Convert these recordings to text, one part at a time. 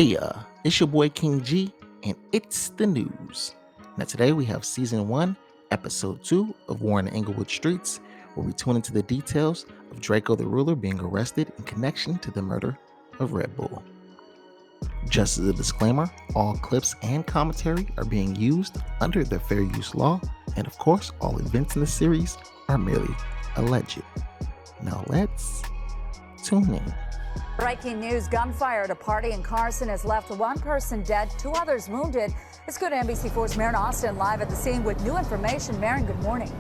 Yeah, it's your boy King G, and it's the news. Now, today we have season 1, episode 2 of War in the Inglewood Streets, where we tune into the details of Drakeo the Ruler being arrested in connection to the murder of Red Bull. Just as a disclaimer, all clips and commentary are being used under the fair use law, and of course, all events in the series are merely alleged. Now, let's tune in. Breaking news, gunfire at a party in Carson has left one person dead, 2 others wounded. Let's go to NBC4's Maren Austin live at the scene with new information. Maren, good morning.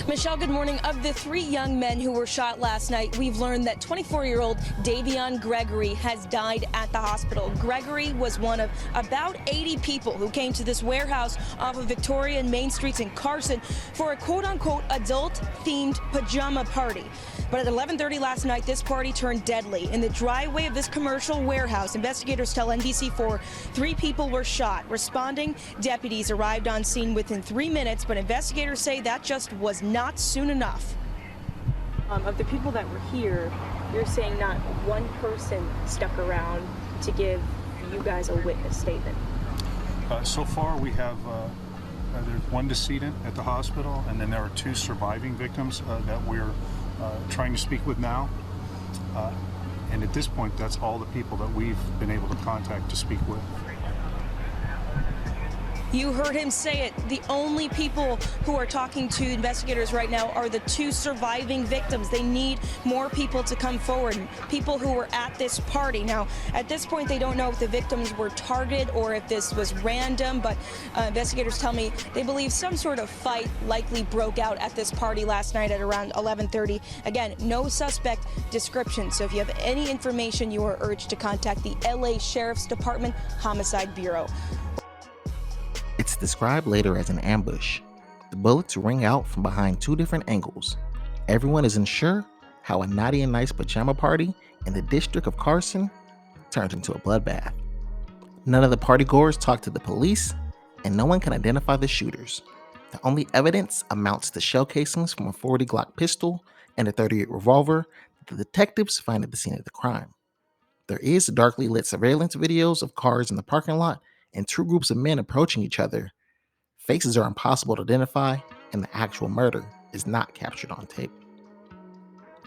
Michelle, good morning. Of the 3 young men who were shot last night, we've learned that 24-year-old Davion Gregory has died at the hospital. Gregory was one of about 80 people who came to this warehouse off of Victoria and Main Streets in Carson for a quote-unquote adult-themed pajama party. But at 11:30 last night, this party turned deadly. In the driveway of this commercial warehouse, investigators tell NBC4 3 people were shot. Responding deputies arrived on scene within 3 minutes, but investigators say that just was not soon enough. Of the people that were here, you're saying not one person stuck around to give you guys a witness statement? So far, we have there's 1 decedent at the hospital, and then there are 2 surviving victims that we're trying to speak with now. And at this point, that's all the people that we've been able to contact to speak with. You heard him say it. The only people who are talking to investigators right now are the 2 surviving victims. They need more people to come forward, people who were at this party. Now, at this point, they don't know if the victims were targeted or if this was random, but investigators tell me they believe some sort of fight likely broke out at this party last night at around 11:30. Again, no suspect description, so if you have any information, you are urged to contact the LA Sheriff's Department Homicide Bureau. It's described later as an ambush. The bullets ring out from behind 2 different angles. Everyone is unsure how a naughty and nice pajama party in the district of Carson turned into a bloodbath. None of the partygoers talk to the police, and no one can identify the shooters. The only evidence amounts to shell casings from a .40 Glock pistol and a .38 revolver that the detectives find at the scene of the crime. There is darkly lit surveillance videos of cars in the parking lot and 2 groups of men approaching each other. Faces are impossible to identify, and the actual murder is not captured on tape.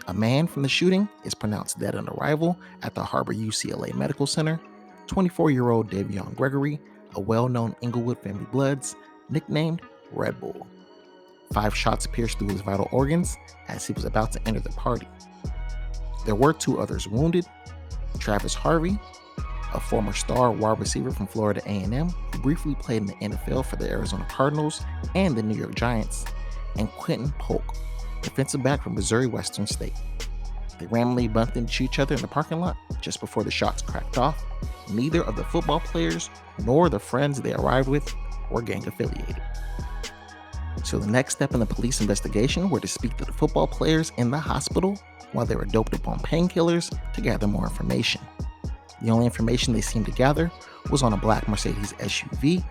A man from the shooting is pronounced dead on arrival at the Harbor UCLA Medical Center. 24-year-old Davion Gregory, a well-known Inglewood family bloods, nicknamed Red Bull. 5 shots pierced through his vital organs as he was about to enter the party. There were 2 others wounded. Travis Harvey, a former star wide receiver from Florida A&M who briefly played in the NFL for the Arizona Cardinals and the New York Giants, and Quentin Polk, defensive back from Missouri Western State. They randomly bumped into each other in the parking lot just before the shots cracked off. Neither of the football players nor the friends they arrived with were gang affiliated. So the next step in the police investigation were to speak to the football players in the hospital while they were doped up on painkillers to gather more information. The only information they seemed to gather was on a black Mercedes SUV,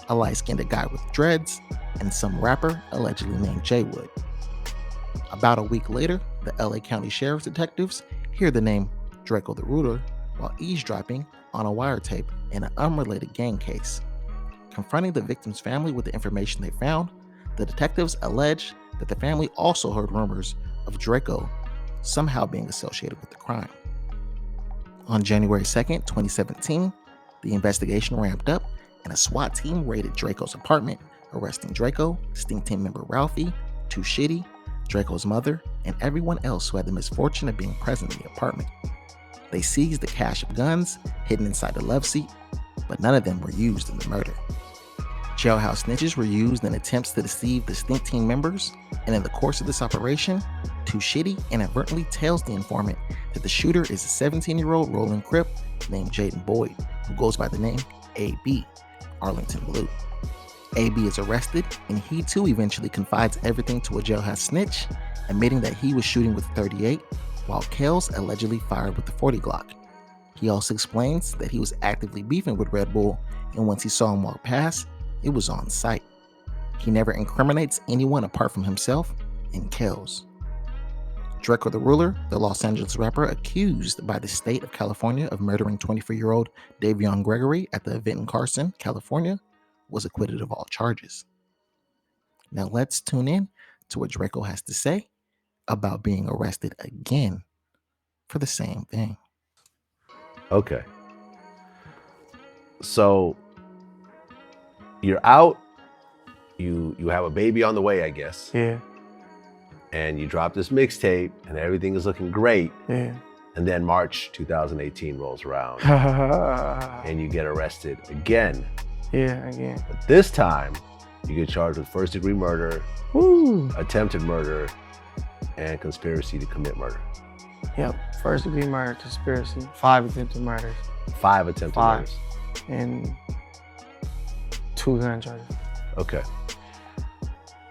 a light-skinned guy with dreads, and some rapper allegedly named J Wood. About a week later, the LA County Sheriff's detectives hear the name Drakeo the Ruler while eavesdropping on a wiretape in an unrelated gang case. Confronting the victim's family with the information they found, the detectives allege that the family also heard rumors of Drakeo somehow being associated with the crime. On January 2nd, 2017, the investigation ramped up and a SWAT team raided Drakeo's apartment, arresting Drakeo, Stinc Team member Ralfy, 2 Shitty, Drakeo's mother, and everyone else who had the misfortune of being present in the apartment. They seized the cache of guns hidden inside the love seat, but none of them were used in the murder. Jailhouse snitches were used in attempts to deceive the Stinc Team members, and in the course of this operation, 2 Shitty inadvertently tells the informant that the shooter is a 17-year-old rolling Crip named Jaden Boyd, who goes by the name AB, Arlington Blue. AB is arrested, and he too eventually confides everything to a jailhouse snitch, admitting that he was shooting with .38, while Kels allegedly fired with the .40 Glock. He also explains that he was actively beefing with Red Bull, and once he saw him walk past, it was on sight. He never incriminates anyone apart from himself and Kels. Drakeo The Ruler, the Los Angeles rapper accused by the state of California of murdering 24-year-old Davion Gregory at the event in Carson, California, was acquitted of all charges. Now let's tune in to what Drakeo has to say about being arrested again for the same thing. Okay. So you're out, you have a baby on the way, I guess. Yeah. And you drop this mixtape and everything is looking great. Yeah. And then March 2018 rolls around and you get arrested again. Yeah, again. But this time you get charged with first-degree murder, Woo. attempted murder, and conspiracy to commit murder. Yep. First degree murder, conspiracy, 5 attempted murders. 5 attempted murders. And 2 gun charges. Okay.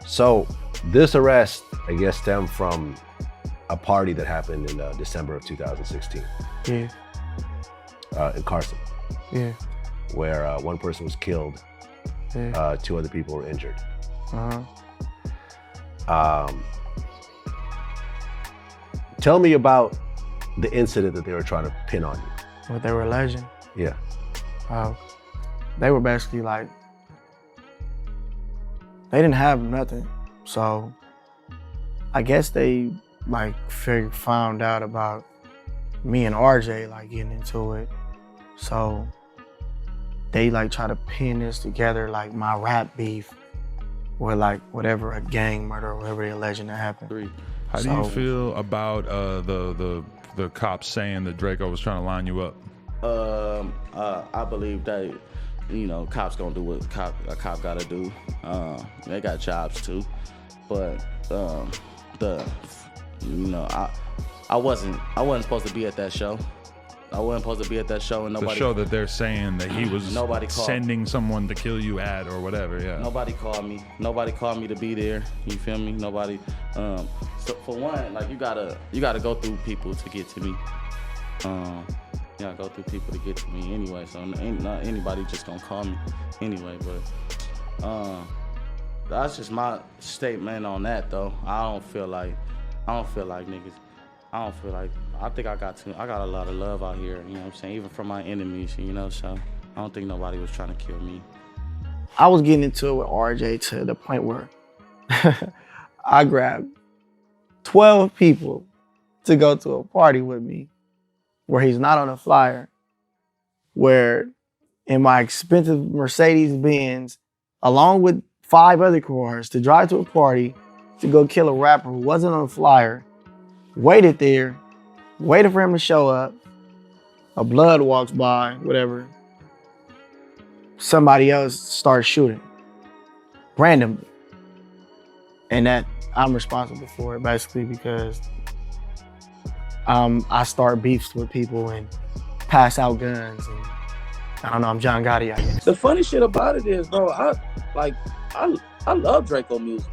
So this arrest, I guess, stemmed from a party that happened in December of 2016. Yeah. In Carson. Yeah. Where one person was killed, Yeah. 2 other people were injured. Uh-huh. Tell me about the incident that they were trying to pin on you. What they were alleging. Yeah. They were basically like, they didn't have nothing. So I guess they like found out about me and RJ like getting into it. So they like try to pin this together, like my rap beef with like whatever, a gang murder or whatever they alleging that happened. How do you feel about the cops saying that Drakeo was trying to line you up? I believe that, you know, cops gonna do what a cop gotta do. They got jobs too, but I wasn't supposed to be at that show. I wasn't supposed to be at that show, and nobody. The show that they're saying that he was nobody called. Sending someone to kill you at or whatever. Yeah. Nobody called me. Nobody called me to be there. You feel me? Nobody. So for one, like you gotta go through people to get to me. You gotta go through people to get to me anyway. So not anybody just gonna call me anyway. But that's just my statement on that though. I don't feel like niggas. I think I got a lot of love out here, you know what I'm saying? Even from my enemies, you know, so I don't think nobody was trying to kill me. I was getting into it with RJ to the point where I grabbed 12 people to go to a party with me where he's not on a flyer, where in my expensive Mercedes-Benz, along with 5 other cars, to drive to a party to go kill a rapper who wasn't on a flyer, waited there, waited for him to show up, a blood walks by, whatever, somebody else starts shooting randomly. And that I'm responsible for it basically because I start beefs with people and pass out guns and I don't know, I'm John Gotti, I guess. The funny shit about it is, bro, I love Drakeo music.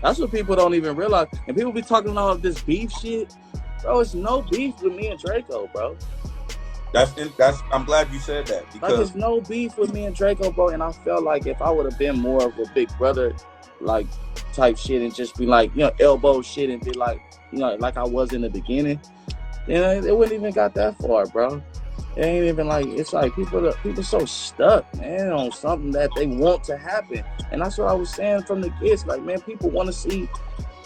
That's what people don't even realize. And people be talking all of this beef shit. Bro, it's no beef with me and Drakeo, bro. I'm glad you said that because like there's no beef with me and Drakeo, bro. And I felt like if I would have been more of a big brother like type shit and just be like, you know, elbow shit and be like, you know, like I was in the beginning, then it wouldn't even got that far, bro. It ain't even like, it's like people so stuck, man, on something that they want to happen. And that's what I was saying from the kids. Like, man, people want to see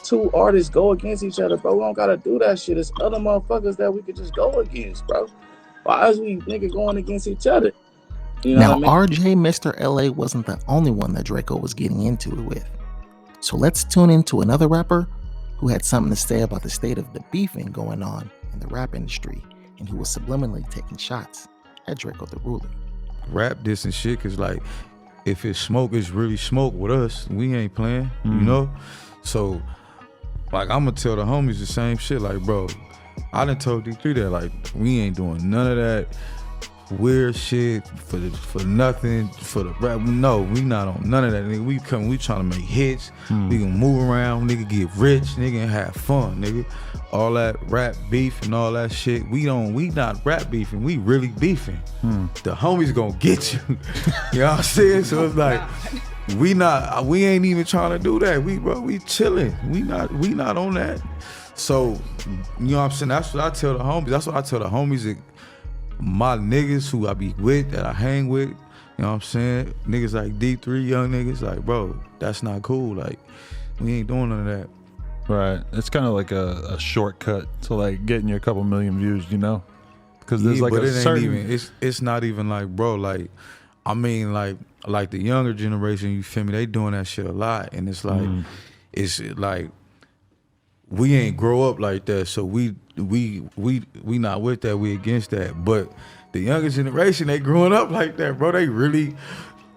2 artists go against each other, bro. We don't got to do that shit. It's other motherfuckers that we could just go against, bro. Why is we nigga going against each other? You know now, what I mean? RJMrLA wasn't the only one that Drakeo was getting into it with. So let's tune into another rapper who had something to say about the state of the beefing going on in the rap industry and who was subliminally taking shots at Drakeo The Ruler. Rap this and shit, cause like, if it's smoke, it's really smoke with us. We ain't playing, you know? So, like, I'm gonna tell the homies the same shit. Like, bro, I done told D3 that, like, we ain't doing none of that weird shit for nothing, for the rap. No, we not on none of that, nigga. We trying to make hits. We gonna move around, nigga, get rich, nigga, and have fun, nigga. All that rap beef and all that shit, we not rap beefing, we really beefing. The homies gonna get you. You know what I'm saying? So it's like, we ain't even trying to do that. We chilling. We not on that. So, you know what I'm saying? That's what I tell the homies. That's what I tell the homies that my niggas who I be with, that I hang with, you know what I'm saying? Niggas like D3, young niggas, like, bro, that's not cool. Like, we ain't doing none of that. Right. It's kind of like a shortcut to like getting you a couple million views, you know? Because there's like but a it ain't certain... even, it's not even like, bro, like, I mean, like the younger generation, you feel me? They doing that shit a lot, and it's like, it's like, we ain't grow up like that, so we not with that. We against that. But the younger generation, they growing up like that, bro. They really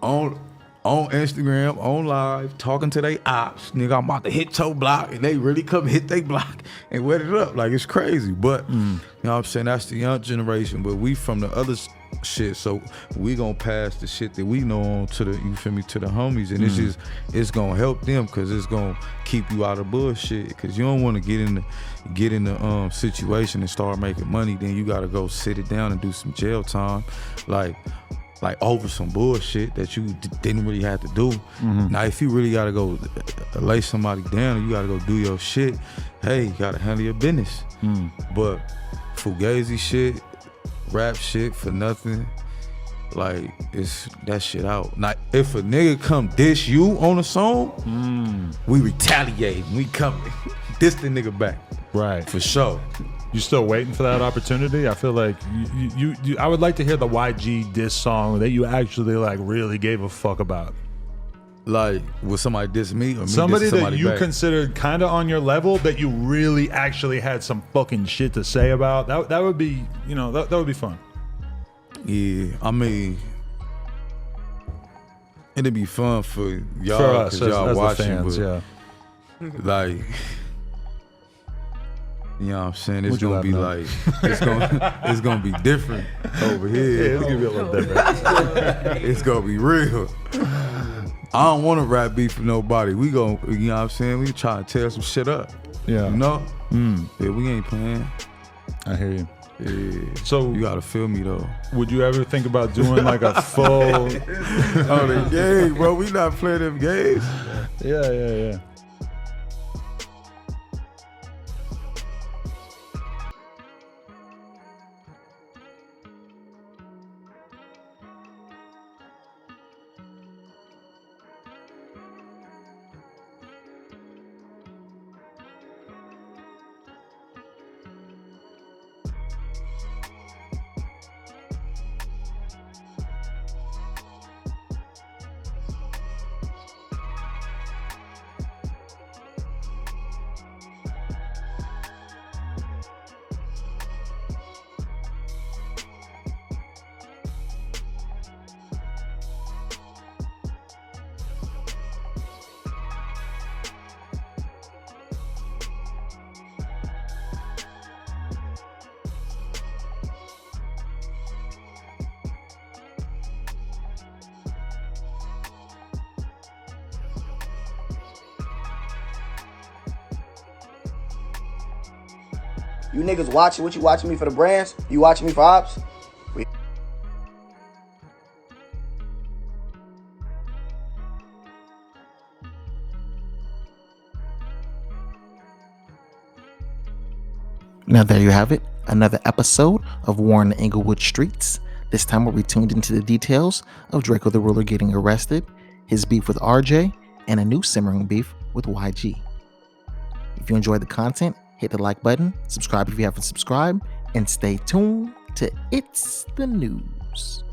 on Instagram, on live, talking to they ops. Nigga, I'm about to hit your block, and they really come hit they block and wet it up. Like, it's crazy. But you know what I'm saying? That's the young generation. But we from the other shit, so we gonna pass the shit that we know on to the, you feel me, to the homies, and it's gonna help them, because it's gonna keep you out of bullshit, because you don't want to get in the situation and start making money, then you gotta go sit it down and do some jail time, like over some bullshit that you didn't really have to do. Now if you really gotta go lay somebody down, you gotta go do your shit, hey, you gotta handle your business. But fugazi shit, rap shit for nothing, like, it's that shit out. Now, if a nigga come diss you on a song, we retaliate. We come diss the nigga back. Right. For sure. You still waiting for that opportunity? I feel like you I would like to hear the YG diss song that you actually like really gave a fuck about. Like, will somebody diss me or me somebody diss somebody that you back? considered kind of on your level that you really actually had some fucking shit to say about? That would be, you know, that would be fun. Yeah, I mean, it'd be fun for y'all, for us, because y'all as watching, the fans, but like, you know what I'm saying? It's gonna be like, it's gonna be different over here. Yeah, it's gonna be a little different. It's gonna be real. I don't want to rap beef with nobody. We gon', you know what I'm saying? We try to tear some shit up. Yeah. You know? Yeah, we ain't playing. I hear you. Yeah. So you gotta feel me though. Would you ever think about doing like a full on the game, bro? We not playing them games. Yeah. You niggas watching what you watching me for the brands? You watching me for ops? Now there you have it, another episode of War in the Inglewood Streets. This time we'll be tuned into the details of Drakeo The Ruler getting arrested, his beef with RJ, and a new simmering beef with YG. If you enjoyed the content, hit the like button, subscribe if you haven't subscribed, and stay tuned to It's the News.